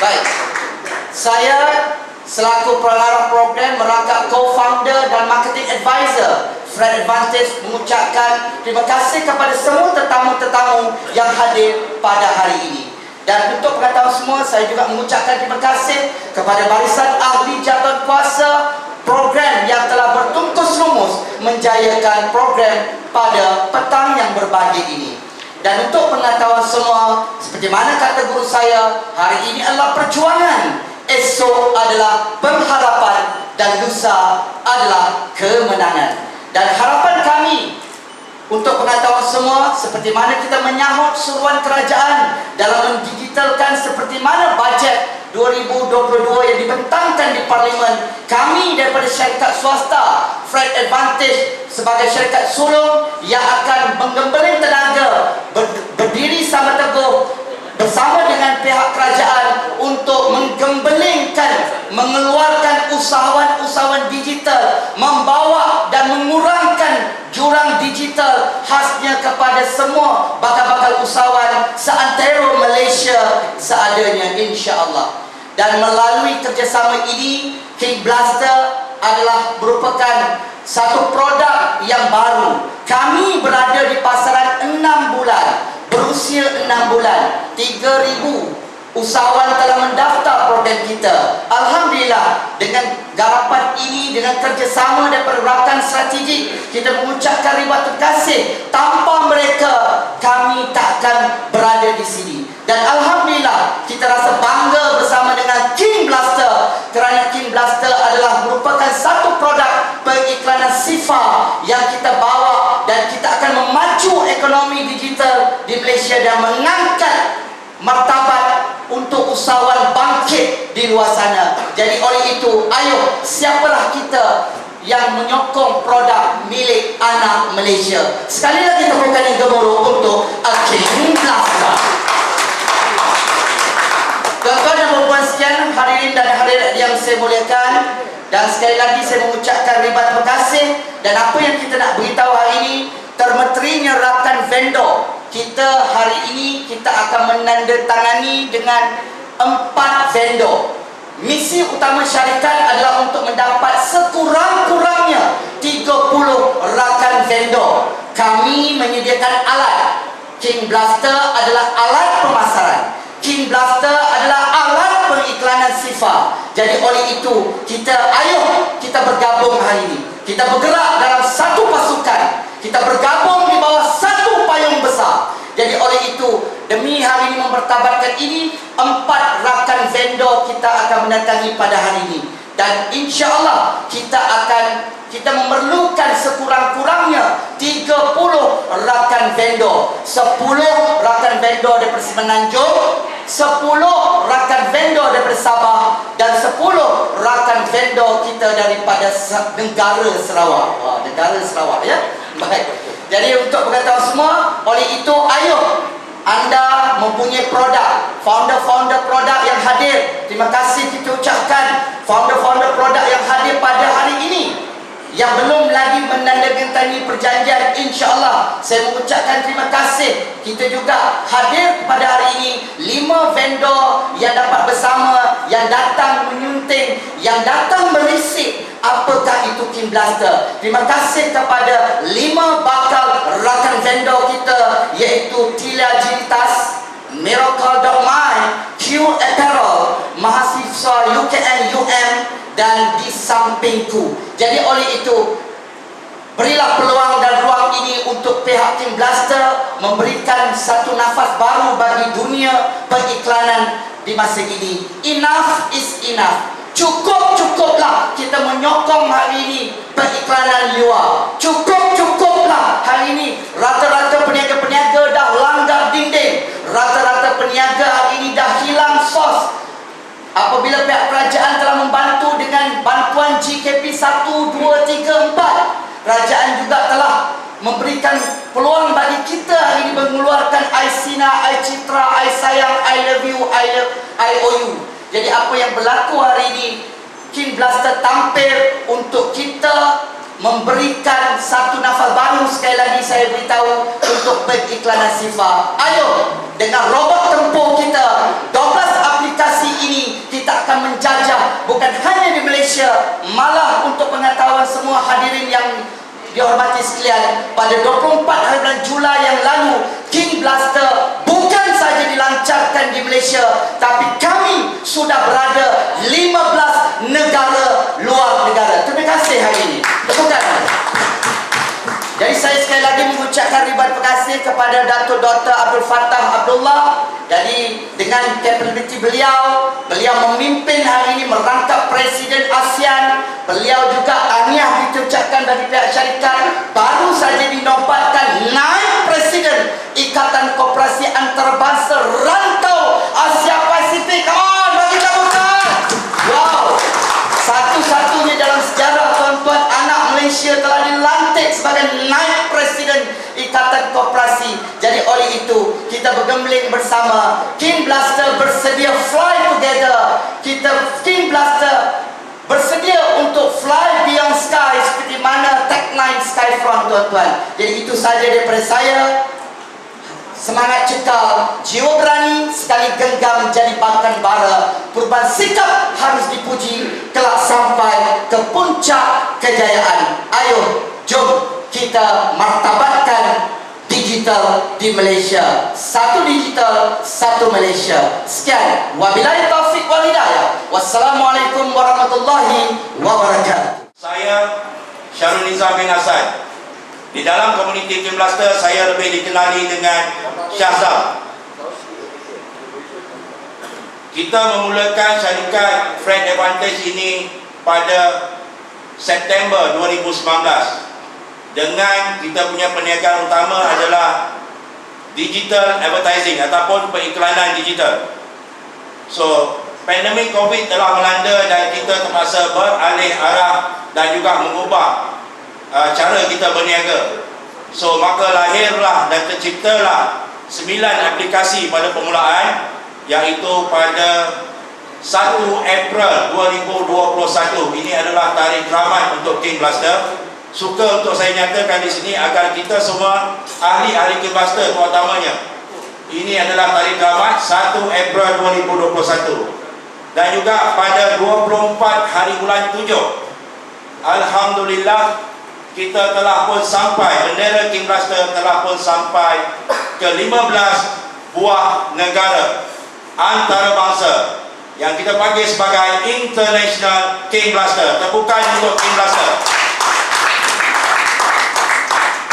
Baik, saya selaku pengarah program, merangkap co-founder dan marketing advisor Fred Advantage mengucapkan terima kasih kepada semua tetamu-tetamu yang hadir pada hari ini. Dan untuk pengetahuan semua, saya juga mengucapkan terima kasih kepada barisan ahli jawatan kuasa program yang telah bertungkus lumus menjayakan program pada petang yang berbahagia ini. Dan untuk pengetahuan semua, seperti mana kata guru saya, hari ini adalah perjuangan, esok adalah pengharapan, dan lusa adalah kemenangan. Dan harapan kami untuk pengetahuan semua, seperti mana kita menyahut seruan kerajaan dalam mendigitalkan seperti mana bajet 2022 yang dibentangkan di Parlimen, kami daripada syarikat swasta Fred Advantage sebagai syarikat sulung yang akan menggembeling tenaga berdiri sama teguh bersama dengan pihak kerajaan untuk menggembelingkan, mengeluarkan usahawan-usahawan digital, membawa dan mengurangkan jurang digital khasnya kepada semua bakal-bakal usahawan seantero Malaysia seadanya, insya-Allah. Dan melalui kerjasama ini, King Blaster adalah merupakan satu produk yang baru. Kami berada di pasaran 6 bulan, berusia 6 bulan, 3,000 usahawan telah mendaftar program kita. Alhamdulillah, dengan garapan ini, dengan kerjasama daripada rakan strategik, kita mengucapkan ribuan terima kasih. Tanpa mereka, kami takkan berada di sini. Dan Alhamdulillah, kita rasa bangga bersama dengan King Blaster, kerana King Blaster adalah merupakan satu produk pengiklanan Sifa yang kita bawa, dan kita akan memacu ekonomi digital di Malaysia dan mengangkat martabat untuk usahawan bangkit di luar sana. Jadi oleh itu, ayo, siapalah kita yang menyokong produk milik anak Malaysia. Sekali lagi tepukan yang gemuruh untuk King Blaster. Tuan-tuan dan puan sekian, hadirin dan hadirat yang saya muliakan, dan sekali lagi saya mengucapkan ribuan terima kasih. Dan apa yang kita nak beritahu hari ini, termeterinya rakan vendor kita hari ini, kita akan menandatangani dengan 4 vendor. Misi utama syarikat adalah untuk mendapat sekurang-kurangnya 30 rakan vendor. Kami menyediakan alat. King Blaster adalah alat pemasaran. King Blaster adalah alat pengiklanan Sifa. Jadi oleh itu, ayo kita bergabung hari ini. Kita bergerak dalam satu pasukan. Kita bergabung di bawah satu payung besar. Jadi oleh itu, demi hari ini mempertabatkan ini, 4 rakan vendor kita akan mendatangi pada hari ini. Dan insya-Allah kita memerlukan sekurang-kurangnya 30 rakan vendor. 10 rakan vendor daripada Semenanjung, 10 rakan vendor daripada Sabah, dan 10 rakan vendor kita daripada negara Sarawak. Negara Sarawak, ya. Baik. Jadi untuk pengetahuan semua, oleh itu ayo anda mempunyai produk, founder-founder produk yang hadir, terima kasih kita ucapkan founder-founder produk yang hadir pada hari ini. Yang belum lagi menandatangani perjanjian, insya-Allah saya mengucapkan terima kasih. Kita juga hadir pada hari ini 5 vendor yang dapat bersama, yang datang menyunting, yang datang merisik apakah itu King Blaster. Terima kasih kepada 5 bakal rakan vendor kita, iaitu Tilia Jintas, Miracle.my, Q Apparel, mahasiswa UKM UM, dan di sampingku. Jadi oleh itu, berilah peluang dan ruang ini untuk pihak King Blaster memberikan satu nafas baru bagi dunia periklanan di masa ini. Enough is enough. Cukup-cukuplah kita menyokong hari ini periklanan luar. Cukup-cukuplah hari ini rata-rata peniaga-peniaga dah langgar dinding. Rata-rata peniaga hari ini dah hilang sos. Apabila pihak kerajaan telah membantu dengan bantuan GKP 1, 2, 3, 4, kerajaan juga telah memberikan peluang bagi kita hari ini mengeluarkan I Sina, I Citra, I Sayang, I Love You, I Owe You. Jadi apa yang berlaku hari ini, King Blaster tampil untuk kita memberikan satu nafas baru. Sekali lagi saya beritahu untuk periklanan Sifa. Ayo, dengan robot tempur kita, 12 aplikasi ini hadirin yang dihormati sekalian, pada 24 hari bulan Julai yang lalu, King Blaster bukan saja dilancarkan di Malaysia, tapi kami sudah berada 15 negara luar negara. Terima kasih hari ini. Tepukan. Jadi saya sekali lagi mengucapkan ribuan terima kasih kepada Datuk Dr. Abdul Fattah Abdullah. Jadi dengan kapabiliti beliau memimpin hari ini merangkap Presiden ASEAN. Beliau juga tahniah diucapkan dari pihak syarikat, baru saja dinobatkan naib Presiden Ikatan Koperasi Antarabangsa Rantau Asia Pasifik. Bagi tepukan. Wow, satu-satunya dalam sejarah tuan-tuan, anak Malaysia telah dilantik sebagai naib Presiden Ikatan Koperasi. Jadi oleh itu kita bergembling bersama. King Blaster bersedia fly together. King Blaster bersedia untuk fly beyond sky seperti mana tagline Skyfront, tuan-tuan. Jadi itu saja daripada saya. Semangat cekal, jiwa berani, sekali genggam jadi bahkan bara. Perubahan sikap harus dipuji, kelak sampai ke puncak kejayaan. Ayo, jom kita martabatkan digital di Malaysia. Satu digital, satu Malaysia. Sekian. Wabillahi taufiq wal hidayah. Wassalamualaikum warahmatullahi wabarakatuh. Saya Syarul Nizam bin Hasan. Di dalam komuniti King Blaster, saya lebih dikenali dengan Syahzam. Kita memulakan syarikat Freight Advantage ini pada September 2019 dengan kita punya perniagaan utama adalah digital advertising ataupun periklanan digital. So, pandemik COVID telah melanda dan kita terpaksa beralih arah dan juga mengubah cara kita berniaga. So maka lahirlah dan terciptalah 9 aplikasi pada permulaan, iaitu pada 1 April 2021. Ini adalah tarikh keramat untuk King Blaster. Suka untuk saya nyatakan di sini agar kita semua ahli-ahli King Blaster terutamanya, ini adalah tarikh keramat 1 April 2021. Dan juga pada 24 hari bulan 7, alhamdulillah, kita telah pun sampai, bendera King Blaster telah pun sampai ke 15 buah negara antarabangsa yang kita panggil sebagai International King Blaster. Tepukan untuk King Blaster.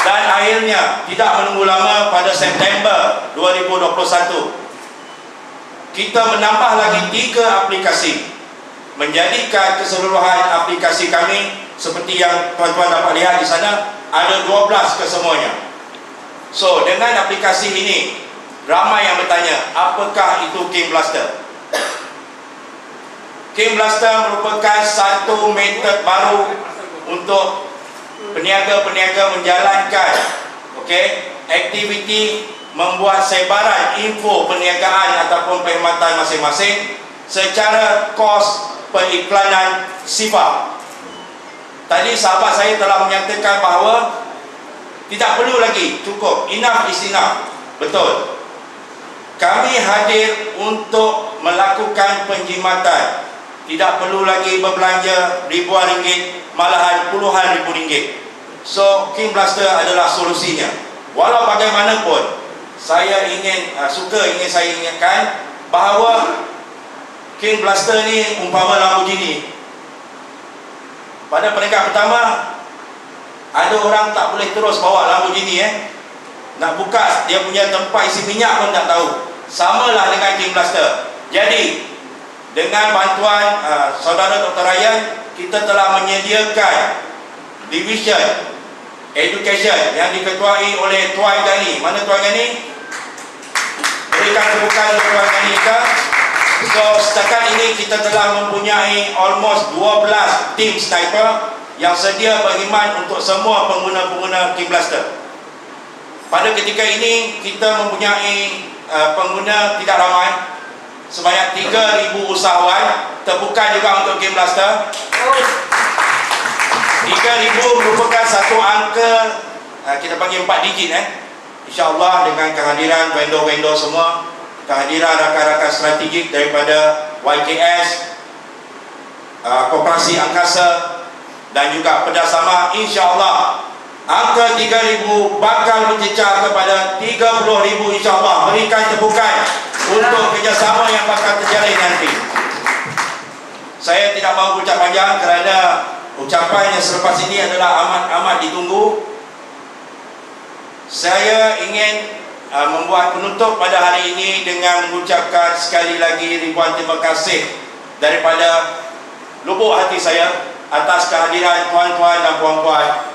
Dan akhirnya, tidak menunggu lama, pada September 2021 kita menambah lagi 3 aplikasi, menjadikan keseluruhan aplikasi kami seperti yang tuan-tuan dapat lihat di sana, ada 12 kesemuanya. So, dengan aplikasi ini, ramai yang bertanya, apakah itu King Blaster? King Blaster merupakan satu metod baru untuk peniaga-peniaga menjalankan aktiviti membuat sebaran info perniagaan ataupun perkhidmatan masing-masing secara kos periklanan sifar. Tadi sahabat saya telah menyatakan bahawa tidak perlu lagi, cukup, enough is enough. Betul. Kami hadir untuk melakukan penjimatan. Tidak perlu lagi berbelanja ribuan ringgit, malahan puluhan ribu ringgit. So, King Blaster adalah solusinya. Walau bagaimanapun, saya ingin saya ingatkan bahawa King Blaster ni umpama Lamborghini. Pada peringkat pertama, ada orang tak boleh terus bawa Lamborghini nak buka dia punya tempat isi minyak pun tak tahu. Samalah dengan King Blaster. Jadi dengan bantuan saudara Dr. Ryan, kita telah menyediakan division education yang diketuai oleh Tuan Gani. Mana Tuan Gani? Berikan tepukan untuk Tuan Gani kita. So, setakat ini kita telah mempunyai almost 12 tim sniper yang sedia berkhidmat untuk semua pengguna-pengguna King Blaster. Pada ketika ini, kita mempunyai pengguna tidak ramai, sebanyak 3,000 usahawan. Tepukan juga untuk King Blaster. 3,000 merupakan satu angka, kita panggil 4 digit. InsyaAllah dengan kehadiran vendor-vendor semua, kehadiran rakan-rakan strategik daripada YKS, Koperasi Angkasa, dan juga Pedasama, insya-Allah angka 3,000 bakal mencecah kepada 30,000 insya-Allah. Berikan tepukan untuk kerjasama yang bakal terjalin nanti. Saya tidak mahu ucap panjang kerana ucapan yang selepas ini adalah amat ditunggu. Saya ingin membuat penutup pada hari ini dengan mengucapkan sekali lagi ribuan terima kasih daripada lubuk hati saya atas kehadiran tuan-tuan dan puan-puan,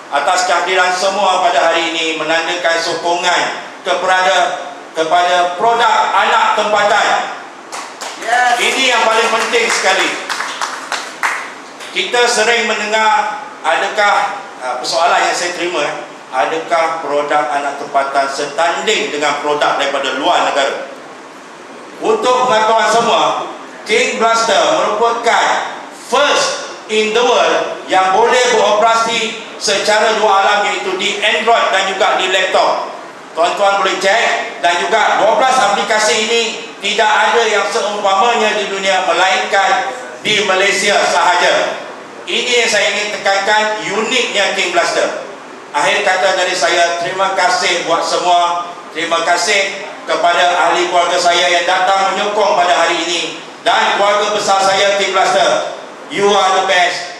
atas kehadiran semua pada hari ini, menandakan sokongan kepada produk anak tempatan. Yes. Ini yang paling penting sekali. Kita sering mendengar, adakah persoalan yang saya terima, adakah produk anak tempatan setanding dengan produk daripada luar negara? Untuk pengetahuan semua, King Blaster merupakan first in the world yang boleh beroperasi secara dua alam, iaitu di Android dan juga di laptop. Tuan-tuan boleh cek, dan juga 12 aplikasi ini tidak ada yang seumpamanya di dunia melainkan di Malaysia sahaja. Ini yang saya ingin tekankan, uniknya King Blaster. Akhir kata dari saya, terima kasih buat semua. Terima kasih kepada ahli keluarga saya yang datang menyokong pada hari ini, dan keluarga besar saya King Blaster. You are the best.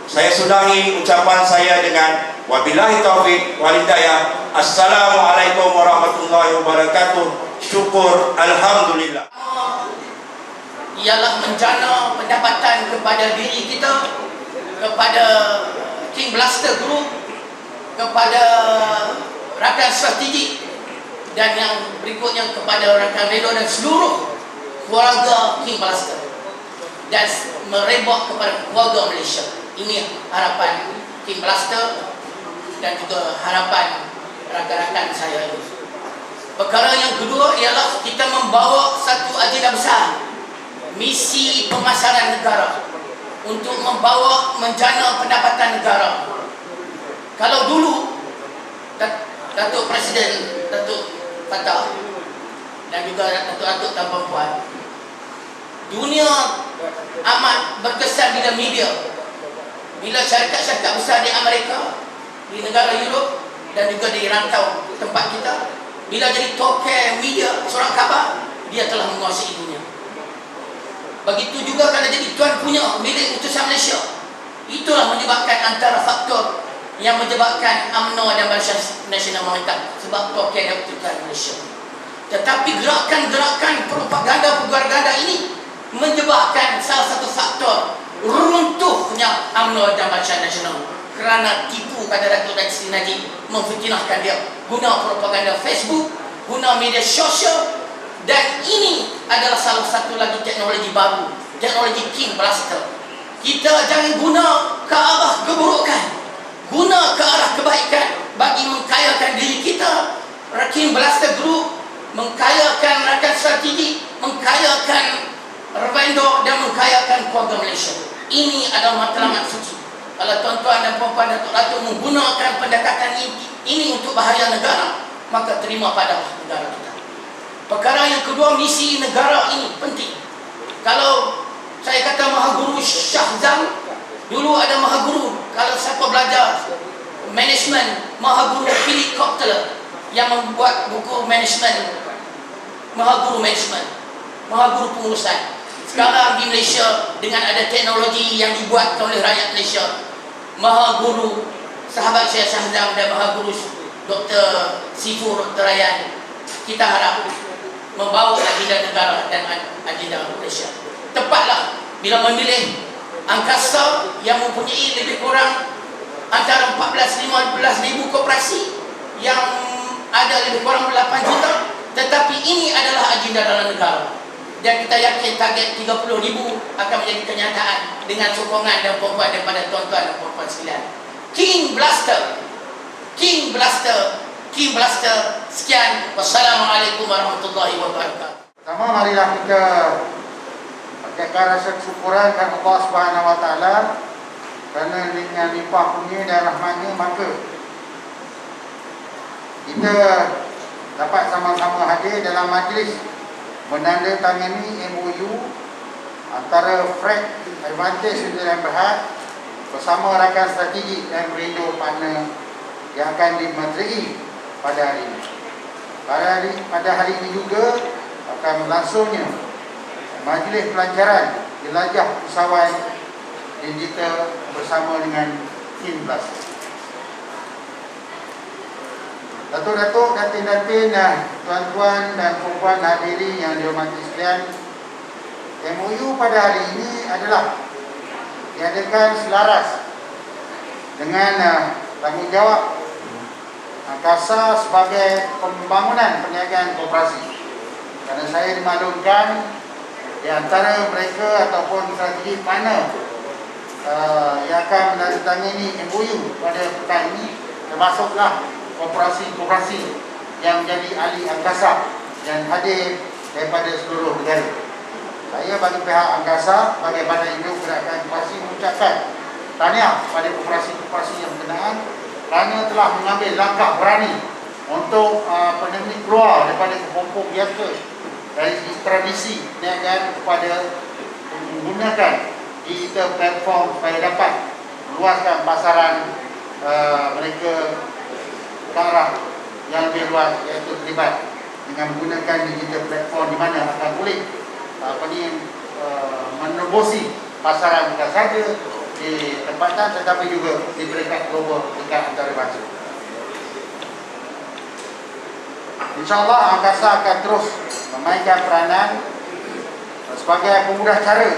Saya sudahi ucapan saya dengan wabillahi taufik wal hidayah. Assalamualaikum warahmatullahi wabarakatuh. Syukur, alhamdulillah. Ialah menjana pendapatan kepada diri kita, kepada King Blaster Group, kepada rakan strategik, dan yang berikutnya kepada rakan Redo dan seluruh keluarga King Blaster, dan merebak kepada keluarga Malaysia. Ini harapan King Blaster dan juga harapan rakan-rakan saya ini. Perkara yang kedua ialah kita membawa satu agenda besar, misi pemasaran negara, untuk membawa menjana pendapatan negara. Kalau dulu Datuk Presiden Datuk Fatah dan juga Datuk Tan Puan, dunia amat berkesan bila media, bila syarikat-syarikat besar di Amerika, di negara Europe dan juga di rantau tempat kita, bila jadi tokoh media, surat khabar, dia telah menguasai dunia. Begitu juga kalau jadi tuan punya milik utusan Malaysia. Itulah menyebabkan antara faktor yang menyebabkan UMNO dan Barisan Nasional Mengangkat, sebab tokoh dan utusan Malaysia. Tetapi gerakan-gerakan propaganda ini menyebabkan salah satu faktor runtuhnya UMNO dan Barisan Nasional, kerana tipu kata Datuk Seri Najib, memfitnahkan dia guna propaganda Facebook, guna media sosial. Dan ini adalah salah satu lagi teknologi baru, teknologi King Blaster. Kita jangan guna ke arah keburukan, guna ke arah kebaikan bagi mengkayakan diri kita. King Blaster Group mengkayakan rakan strategi, mengkayakan vendor, dan mengkayakan keluarga Malaysia. Ini adalah matlamat suci. Kalau tuan-tuan dan puan-puan Datuk-Datuk menggunakan pendekatan ini untuk bahaya negara, maka terima pada negara kita. Perkara yang kedua, misi negara ini penting. Kalau saya kata Mahaguru Shahzam, dulu ada Mahaguru, kalau siapa belajar manajemen, Mahaguru Philip Kotler yang membuat buku manajemen, Mahaguru Management, Mahaguru Pengurusan. Sekarang di Malaysia dengan ada teknologi yang dibuat oleh rakyat Malaysia, Mahaguru sahabat saya Shahzam dan Mahaguru Dr. Sifu Dr. Ryan, kita harap membawa agenda negara dan agenda Malaysia. Tepatlah bila memilih angkasa yang mempunyai lebih kurang antara 14-15 ribu koperasi yang ada lebih kurang 8 juta, tetapi ini adalah agenda dalam negara, dan kita yakin target 30 ribu akan menjadi kenyataan dengan sokongan dan perempuan daripada tuan-tuan dan perempuan sekalian. King Blaster, King Blaster, King Blaster. Sekian, wassalamualaikum warahmatullahi wabarakatuh. Pertama, marilah kita panjatkan rasa kesyukuran kepada Allah Subhanahu Wa Taala kerana dengan limpah kurnia dan rahmatnya, maka kita dapat sama-sama hadir dalam majlis menandatangani MOU antara Fred Advantage Sdn Bhd bersama rakan strategik dan merindo partner yang akan dimenteri pada hari ini. Pada hari ini juga akan berlangsungnya majlis pelancaran jelajah usahawan digital bersama dengan King Blaster. Datuk-datuk, datin-datin, tuan-tuan dan puan hadirin yang dihormati sekalian, MOU pada hari ini adalah diadakan selaras dengan tanggungjawab Angkasa sebagai pembangunan perniagaan koperasi. Kerana saya dimaklumkan di antara mereka ataupun strategi mana yang akan menandatangani MOU pada pekan ini termasuklah koperasi-koperasi yang menjadi ahli angkasa dan hadir daripada seluruh negara. Saya bagi pihak angkasa sebagai Badan Induk Gerakan Koperasi mengucapkan tahniah pada koperasi-koperasi yang berkenaan kerana telah mengambil langkah berani untuk keluar daripada kepompong biasa dari segi tradisi perniagaan kepada menggunakan digital platform supaya dapat meluaskan pasaran mereka ke arah yang lebih luas, iaitu terlibat dengan menggunakan digital platform di mana akan boleh menembusi pasaran bukan saja di tempatan tetapi juga di peringkat global, tingkat antarabangsa. InsyaAllah Angkasa akan terus memainkan peranan sebagai pemudah cara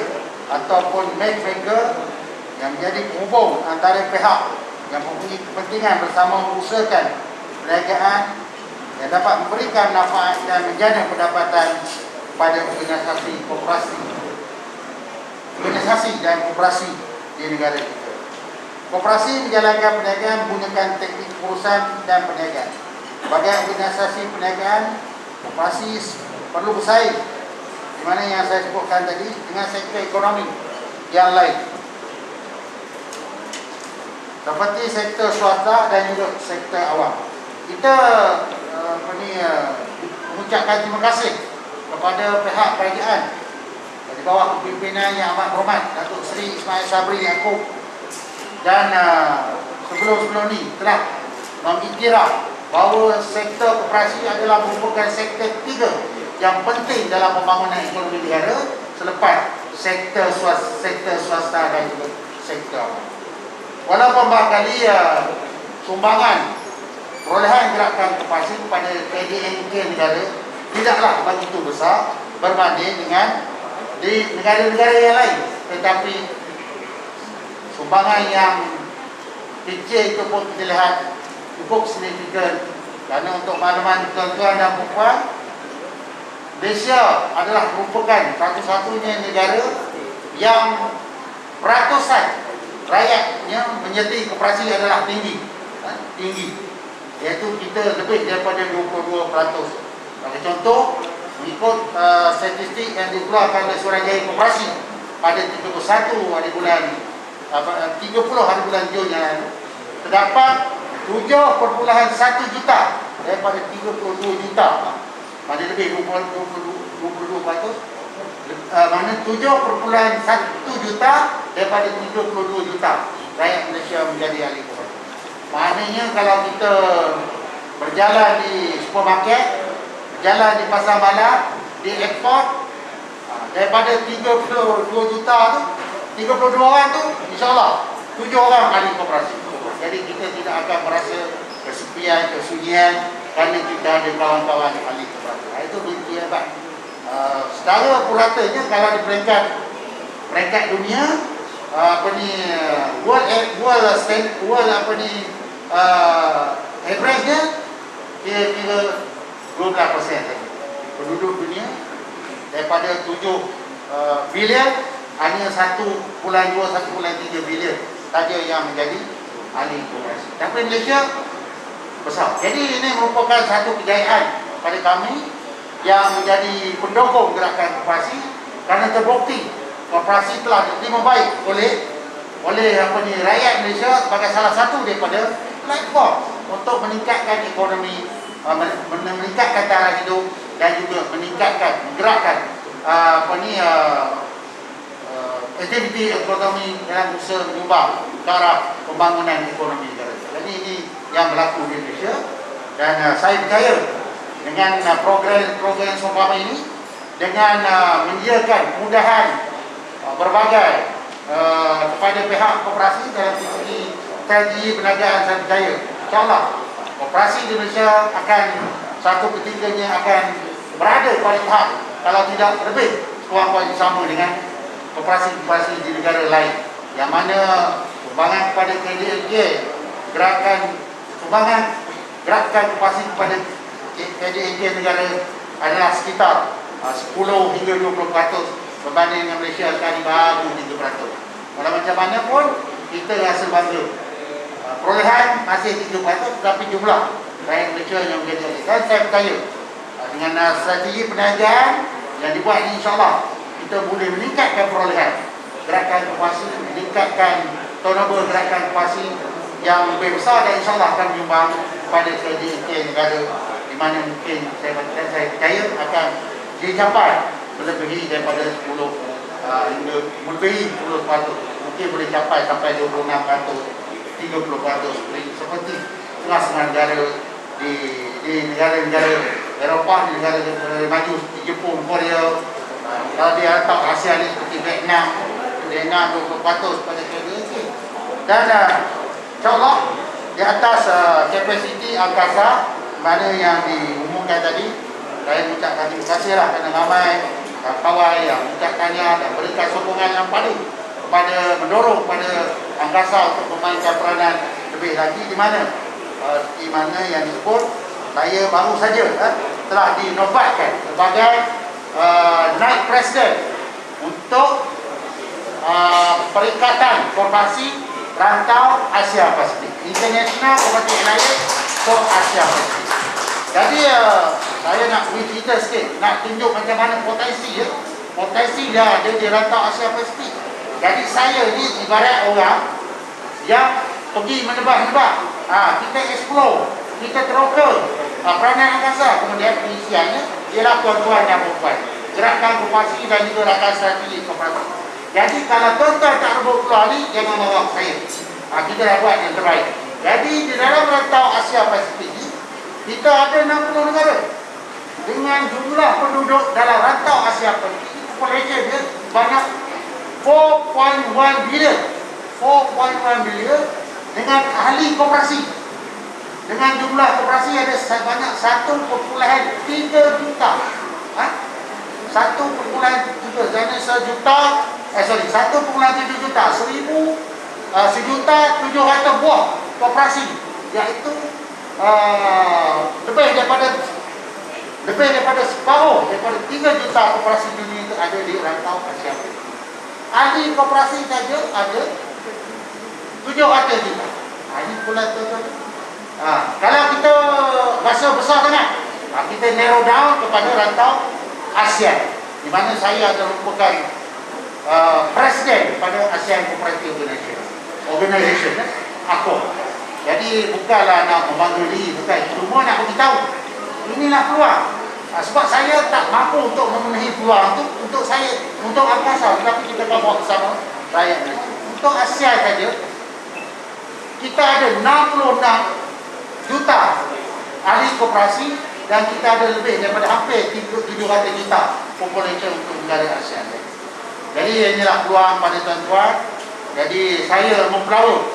ataupun matchmaker yang menjadi penghubung antara pihak yang mempunyai kepentingan bersama mengusahakan perniagaan yang dapat memberikan manfaat dan menjana pendapatan kepada organisasi dan koperasi di negara kita. Koperasi menjalankan perniagaan menggunakan teknik pengurusan dan perniagaan. Sebagai organisasi perniagaan, koperasi perlu bersaing di mana yang saya sebutkan tadi dengan sektor ekonomi yang lain seperti sektor swasta dan juga sektor awam. Kita mengucapkan terima kasih kepada pihak kerajaan di bawah kepimpinan Yang Amat Berhormat Datuk Seri Ismail Sabri Yaakob dan sebelum-sebelum ini telah mengiktiraf bahawa sektor koperasi adalah merupakan sektor ketiga yang penting dalam pembangunan ekonomi negara selepas sektor swasta dan juga sektor awam. Walaupun barangkali sumbangan perolehan gerakan koperasi kepada KDNK negara tidaklah begitu besar berbanding dengan di negara-negara yang lain, tetapi sumbangan yang kecil itu pun kita lihat cukup signifikan. Kerana untuk makluman tuan-tuan dan puan, Malaysia adalah merupakan satu-satunya negara yang peratusan rakyatnya menyertai koperasi adalah tinggi, iaitu kita lebih daripada 22%. Bagi contoh, mengikut statistik yang dikeluarkan oleh Suruhanjaya Koperasi pada 30 hari bulan Jun yang lalu, terdapat 7.1 juta daripada 32 juta, mana lebih 22%, mana 7.1 juta daripada 32 juta rakyat Malaysia menjadi ahli koperasi. Maknanya kalau kita berjalan di supermarket, berjalan di pasar malam, di airport, daripada 32 juta tu, 32 orang tu, insyaAllah 7 orang ahli koperasi. Jadi kita tidak akan merasa kesepian, kesunyian kerana kita ada kawan-kawan ahli koperasi. Itu bukti hebat. Secara puratanya kalau di peringkat dunia, average-nya kira-kira 12% penduduk dunia daripada 7 bilion, hanya 1.2, 1.3 bilion saja yang menjadi ahli koperasi. Tapi Malaysia besar. Jadi ini merupakan satu kejayaan pada kami yang menjadi pendukung gerakan koperasi kerana terbukti koperasi telah diterima baik oleh rakyat Malaysia sebagai salah satu daripada platform untuk meningkatkan ekonomi, meningkatkan taraf hidup dan juga menggerakkan aktiviti ekonomi dalam usaha menyumbang ke arah pembangunan ekonomi negara. Jadi ini yang berlaku di Malaysia, dan saya percaya dengan program seumpama ini, dengan menyediakan kemudahan berbagai kepada pihak koperasi dalam segi strategi perniagaan, saya percaya insyaAllah koperasi di Malaysia akan satu ketikanya akan berada pada tahap, kalau tidak lebih kurang sama dengan koperasi-koperasi di negara lain, yang mana sumbangan kepada KDNK, sumbangan gerakan koperasi kepada KDNK negara adalah sekitar 10 hingga 20% berbanding dengan Malaysia sekarang baru 3%. Walau macam mana pun kita rasa bangga. Perolehan masih 3%, tetapi jumlah rakyat Malaysia yang menjadi. Dan saya percaya dengan strategi perniagaan yang dibuat ini, insyaAllah kita boleh meningkatkan perolehan gerakan koperasi, meningkatkan turnover gerakan koperasi yang lebih besar, dan insyaAllah akan menyumbang pada KDNK negara, di mana mungkin saya percaya akan dicapai melebihi daripada 10 hingga melebihi 10%, mungkin boleh capai sampai 26%, 30%, seperti setengah negara di negara-negara Eropah, di negara maju, di Jepun, Korea. Kalau di Arab Asia ni seperti Vietnam 20% pada KDNK. Dan insyaAllah di atas kapasiti angkasa mana yang diumumkan tadi, saya mengucapkan terima kasihlah kerana ramai kawan yang mengucapkannya dan berikan sokongan yang paling kepada mendorong pada angkasa untuk memainkan peranan lebih lagi, di mana yang disebut saya baru saja telah dinobatkan sebagai naib presiden untuk Perikatan Korporasi Rantau Asia Pasifik, International Cooperative Alliance for Asia Pasifik. Jadi saya nak beri cerita sikit, nak tunjuk macam mana potensi dia ada di rantau Asia Pasifik. Jadi saya ni ibarat orang yang pergi menebak-nebak, kita explore, kita teroka peranan angkasa, kemudian pengisiannya ialah tuan-tuan dan perempuan, gerakan koperasi dan juga rakan strategi koperasi. Jadi kalau tuan-tuan tak rebut keluar ni, jangan bawa saya. Kita dah buat yang terbaik. Jadi di dalam rantau Asia Pasifik ni, kita ada 60 negara dengan jumlah penduduk dalam rantau Asia Pasifik. Populasi dia banyak 4.1 bilion. 4.1 bilion dengan ahli koperasi. Dengan jumlah koperasi ada sebanyak 1.3 juta. 1.3, jadi 1.7 juta, 1.700 buah koperasi, iaitu lebih daripada separuh daripada 3 juta koperasi dunia itu ada di rantau Asia. Ahli koperasi saja ada 700 juta. Ini pula tuan-tuan. Kalau kita rasa besar sangat, kita narrow down kepada rantau ASEAN, di mana saya ada merupakan presiden pada ASEAN Cooperative Organization, ACO. Jadi bukanlah nak membangga diri, bukan, cuma nak beritahu inilah peluang. Sebab saya tak mampu untuk memenuhi peluang itu untuk saya, untuk angkasa, tetapi kita akan bawa bersama rakyat Malaysia. Untuk ASEAN saja kita ada 66 juta ahli koperasi, dan kita ada lebih daripada hampir 700 juta populasi untuk negara ASEAN. Jadi inilah peluang pada tuan-tuan. Jadi saya memperlawan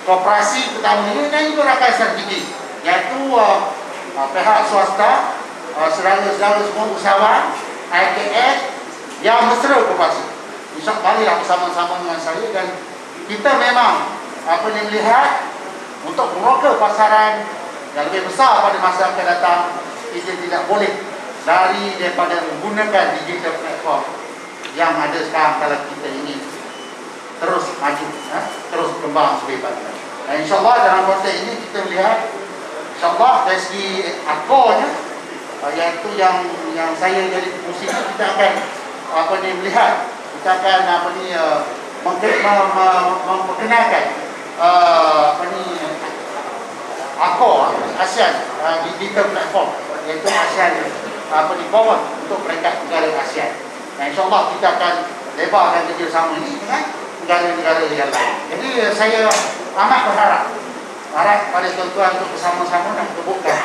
koperasi pertama ini dan juga rakan strategi, iaitu pihak swasta, saudara-saudara semua usahawan, IKS yang mesra koperasi. InsyaAllah marilah bersama-sama dengan saya, dan kita memang melihat untuk meroka pasaran yang lebih besar pada masa akan datang. Kita tidak boleh lari daripada menggunakan digital platform yang ada sekarang kalau kita ingin terus maju, terus kembang sebebas. InsyaAllah dalam konteks ini kita melihat, insyaAllah dari segi akornya, iaitu yang saya jadi fungsi, kita akan melihat, kita akan memperkenalkan akor ASEAN digital platform, iaitu ASEAN Common untuk peringkat negara ASEAN. Dan insyaAllah kita akan lebarkan kerjasama ini dengan negara-negara yang lain. Jadi saya amat berharap pada tuan-tuan untuk bersama-sama nak kebukkan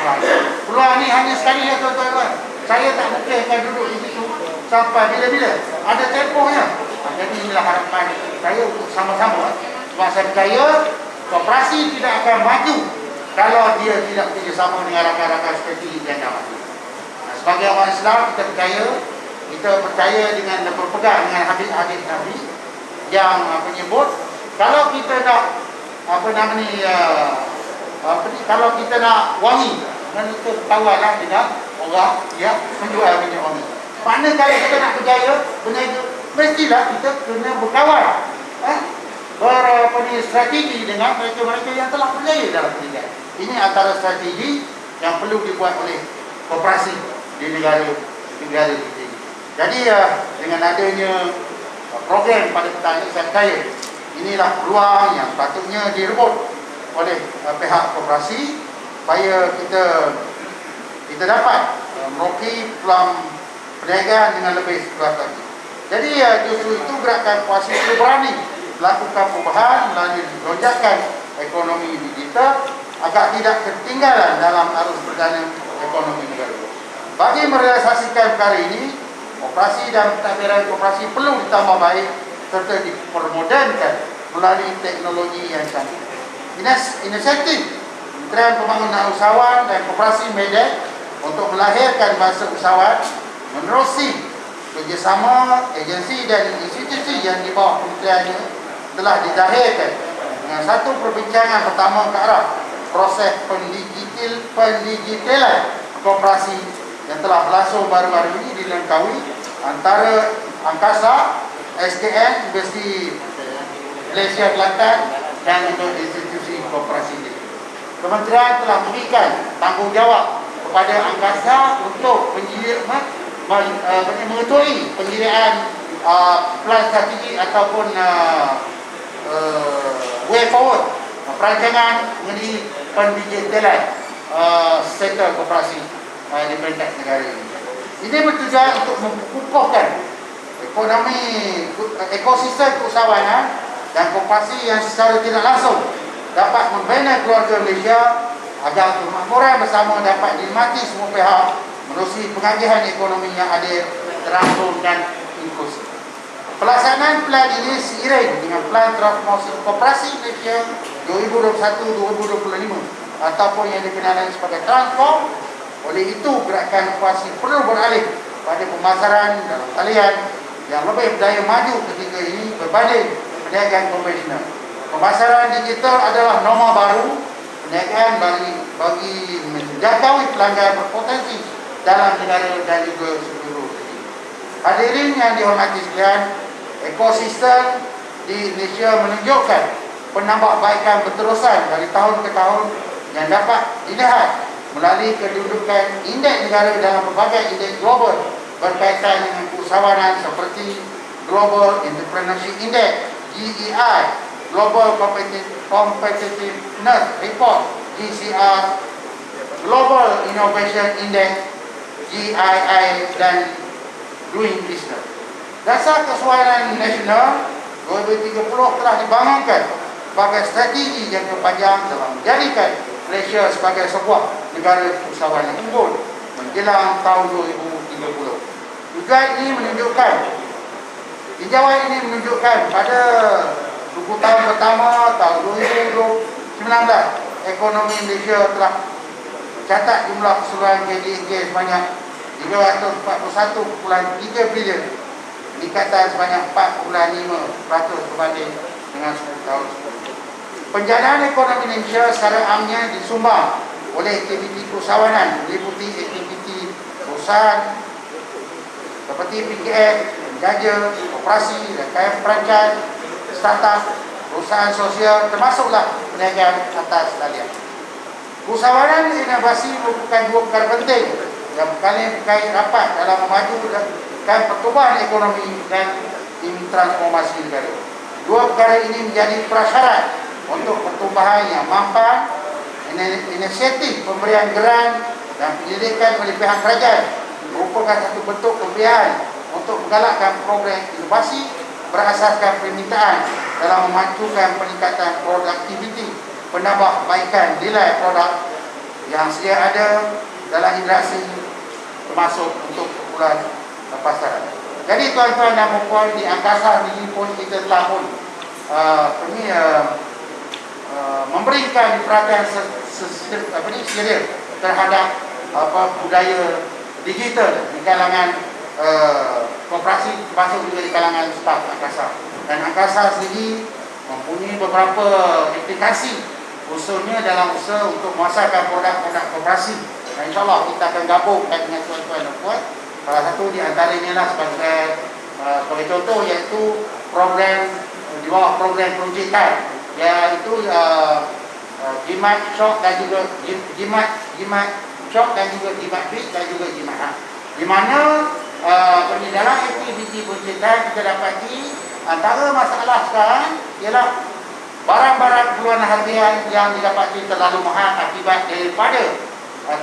peluang ni hanya sekali ya tuan-tuan. Saya tak mungkin akan duduk di situ sampai bila-bila. Ada tempohnya. Jadi inilah harapan saya untuk sama-sama. Sebab saya percaya koperasi tidak akan maju kalau dia tidak bekerjasama dengan rakan-rakan strategi yang dah maju. Sebagai orang Islam, kita percaya dengan dan berpegang dengan hadis-hadis Nabi yang menyebut kalau kita nak kalau kita nak wangi, kita tawarlah dengan orang yang menjual minyak wangi. Maknanya kalau kita nak berjaya benda itu, mestilah kita kena berkawan, strategi dengan mereka-mereka yang telah berjaya dalam perniagaan. Ini antara strategi yang perlu dibuat oleh koperasi di negara kita ini. Jadi dengan adanya program pada petang ini, saya percaya inilah peluang yang patutnya direbut oleh pihak koperasi supaya kita dapat meroki peluang perniagaan dengan lebih kuat lagi. Jadi justru itu gerakan koperasi itu berani melakukan perubahan melalui lonjakan ekonomi digital agar tidak ketinggalan dalam arus berjalan ekonomi negara. Bagi merealisasikan perkara ini, koperasi dan pentadbiran koperasi perlu ditambah baik serta dipermodernkan melalui teknologi yang canggih. Inisiatif Kementerian Pembangunan Usahawan dan Koperasi MEDEK untuk melahirkan bahasa usahawan menerusi kerjasama agensi dan institusi yang di bawah kementeriannya telah dizahirkan dengan satu perbincangan pertama ke arah proses pendigitalan koperasi yang telah berlangsung baru-baru ini dilengkapi antara Angkasa, SKN, Universiti Malaysia Kelantan dan untuk institusi koperasi ini. Kementerian telah memberikan tanggungjawab kepada Angkasa untuk mengetahui penyediaan plan strategi ataupun way forward perancangan mengenai pendigitalan sektor koperasi di peringkat negara ini. Ini bertujuan untuk mengukuhkan ekonomi ekosistem keusahawanan dan koperasi yang secara tidak langsung dapat membina keluarga Malaysia agar kemakmuran bersama dapat dinikmati semua pihak menerusi pengagihan ekonomi yang adil, teratur dan inklusif. Pelaksanaan plan ini seiring dengan plan transformasi koperasi Malaysia 2021-2025 ataupun yang dikenali sebagai Transform. Oleh itu, gerakan koperasi perlu beralih pada pemasaran dalam talian yang lebih berdaya maju ketika ini berbanding perniagaan konvensional. Pemasaran digital adalah norma baru perniagaan bagi menjangkau pelanggan berpotensi dalam negara dan juga seluruh dunia. Hadirin yang dihormati sekalian, ekosistem di Malaysia menunjukkan penambahbaikan berterusan dari tahun ke tahun yang dapat dilihat melalui kedudukan indeks negara dalam berbagai indeks global berkaitan dengan keusahawanan seperti Global Entrepreneurship Index GEI, Global Competitiveness Report GCR, Global Innovation Index GII dan Doing Business. Dasar Kesesuaian Nasional 2030 telah dibangunkan sebagai strategi jangka panjang dalam menjadikan Malaysia sebagai sebuah negara usahawan yang unggul menjelang tahun 2030. Juga ini menunjukkan, tinjauan ini menunjukkan pada 20 tahun pertama tahun 2019 ekonomi Malaysia telah mencatat jumlah keseluruhan KDNK sebanyak 341.3 bilion, peningkatan sebanyak 4.5% berbanding dengan 10 tahun sebelumnya. Penjanaan ekonomi Malaysia secara amnya disumbang oleh aktiviti keusahawanan meliputi aktiviti perusahaan seperti PKS, penjaja, koperasi, rangkaian perancangan, startup, perusahaan sosial termasuklah perniagaan atas talian. Keusahawanan inovasi merupakan dua perkara penting yang berkait rapat dalam memajukan pertumbuhan ekonomi dan transformasi negara. Dua perkara ini menjadi prasyarat untuk pertumbuhan yang mampan. Inisiatif pemberian geran dan penyelidikan oleh pihak kerajaan merupakan satu bentuk pemberian untuk menggalakkan program inovasi berasaskan permintaan dalam memacukan peningkatan produktiviti, penambahbaikan nilai produk yang sedia ada dalam industri termasuk untuk kumpulan pasaran. Jadi tuan-tuan dan puan, di angkasa ini pun kita telah pun memberikan perhatian serius terhadap budaya digital di kalangan koperasi, termasuk juga di kalangan staf angkasa. Dan angkasa sendiri mempunyai beberapa aplikasi khususnya dalam usaha untuk memasarkan produk-produk koperasi. Dan insyaAllah kita akan gabungkan dengan tuan-tuan dan puan. Salah satu di antaranya lah sebagai contoh iaitu program di bawah program projekan, iaitu Jimat Shop dan juga Jimat Shop dan juga Jimat Bit dan juga Jimat. Di mana dalam aktiviti projekan kita dapati antara masalah sekarang ialah barang-barang keperluan harian yang didapati terlalu mahal akibat daripada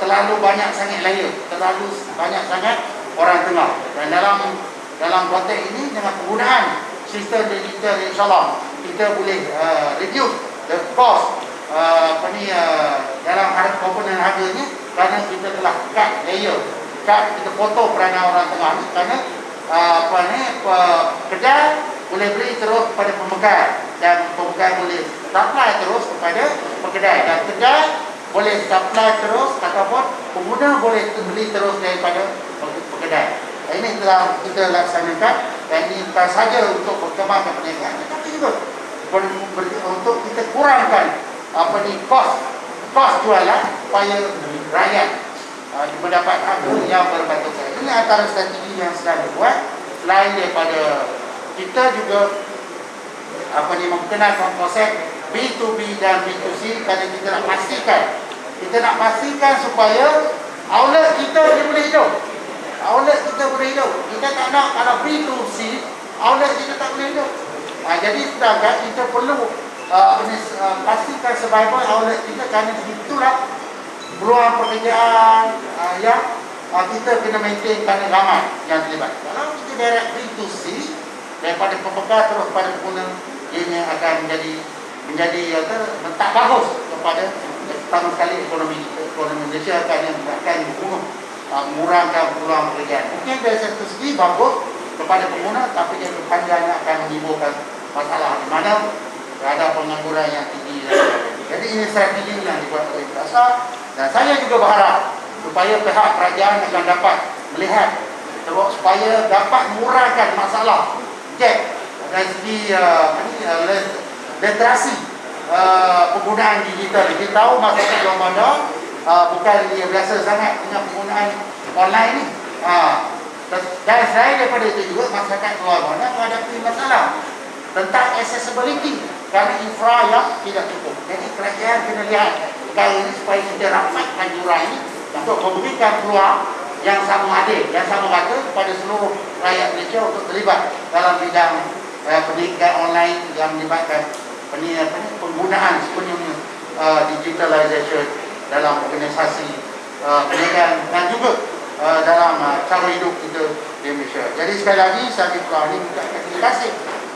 terlalu banyak sangat layer, terlalu banyak sangat orang tengah. Dan dalam konteks ini dengan penggunaan sistem digital, insyaAllah kita boleh reduce the cost dalam komponen harganya, kerana kita telah cut layer, kita potong peranan orang tengah ni, kerana kedai boleh beri terus kepada pembekal dan pembekal boleh supply terus kepada pekedai, dan kedai boleh supply terus ataupun pengguna boleh beli terus daripada pekedai. Ini telah kita laksanakan, dan ini bukan saja untuk berkembangkan perniagaan, tetapi juga untuk kita kurangkan kos jualan supaya rakyat mendapat harga yang berpatutan. Ini antara strategi yang sedang dibuat. Selain daripada kita juga memperkenalkan konsep B2B dan B2C, kerana kita nak pastikan supaya outlet kita boleh hidup. Kita tak nak kalau B2C outlet kita tak boleh hidup. Jadi sedangkan kita perlu pastikan survival outlet kita, kerana itulah peluang pekerjaan yang kita kena maintain, kerana ramai yang terlibat. Kalau kita direct B2C daripada pembekal terus pada pengguna, ianya akan menjadi tak bagus kepada pertama sekali ekonomi Malaysia, akan mengurangkan peluang pekerjaan. Mungkin dari satu segi bagus kepada pengguna, tapi yang kepanjangannya akan menimbulkan masalah di mana ada pengangguran yang tinggi. Jadi ini strategi yang dibuat oleh Angkasa, dan saya juga berharap supaya pihak kerajaan akan dapat melihat supaya dapat mengurangkan masalah gap dari segi literasi penggunaan digital. Kita tahu masyarakat luar bandar bukan dia biasa sangat dengan penggunaan online ni. Dan selain daripada itu juga masyarakat luar bandar menghadapi masalah tentang accessibility, kerana infra yang tidak cukup. Jadi kerajaan kena lihat perkara ini supaya kita rapatkan jurang ini untuk memberikan peluang yang sama adil, yang sama rata kepada seluruh rakyat Malaysia untuk terlibat dalam bidang pendidikan online yang melibatkan penggunaan sepenuhnya digitalisation dalam organisasi pendidikan dan juga dalam cara hidup kita di Malaysia. Jadi sekali lagi saya mengucapkan terima kasih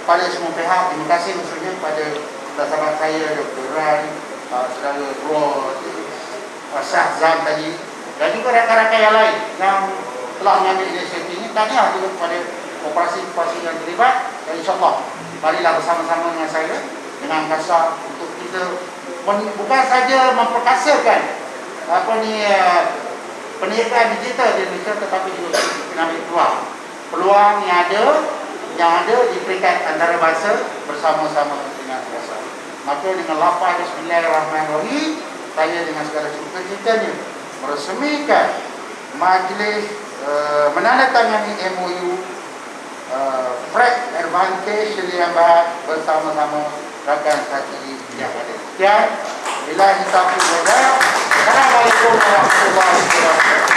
pada semua pihak. Terima kasih khususnya kepada sahabat saya Dr. Ran, saudara Bro Syahzam tadi, dan juga rakan-rakan yang lain yang telah mengambil inisiatif ini. Tahniah juga kepada koperasi-koperasi yang terlibat, dan insyaAllah marilah bersama-sama dengan saya, dengan Angkasa, untuk kita bukan saja memperkasakan perniagaan digital di Malaysia, tetapi juga kita ambil peluang yang ada di peringkat antarabangsa bersama-sama dengan Angkasa. Maka dengan lafaz Bismillahirrahmanirrahim, saya dengan segala cita-citanya meresmikan majlis menandatangani MOU Freight Advantage Selia Bahad bersama-sama rakan hati yang ada. Sekian, bila kita Assalamualaikum warahmatullahi wabarakatuh.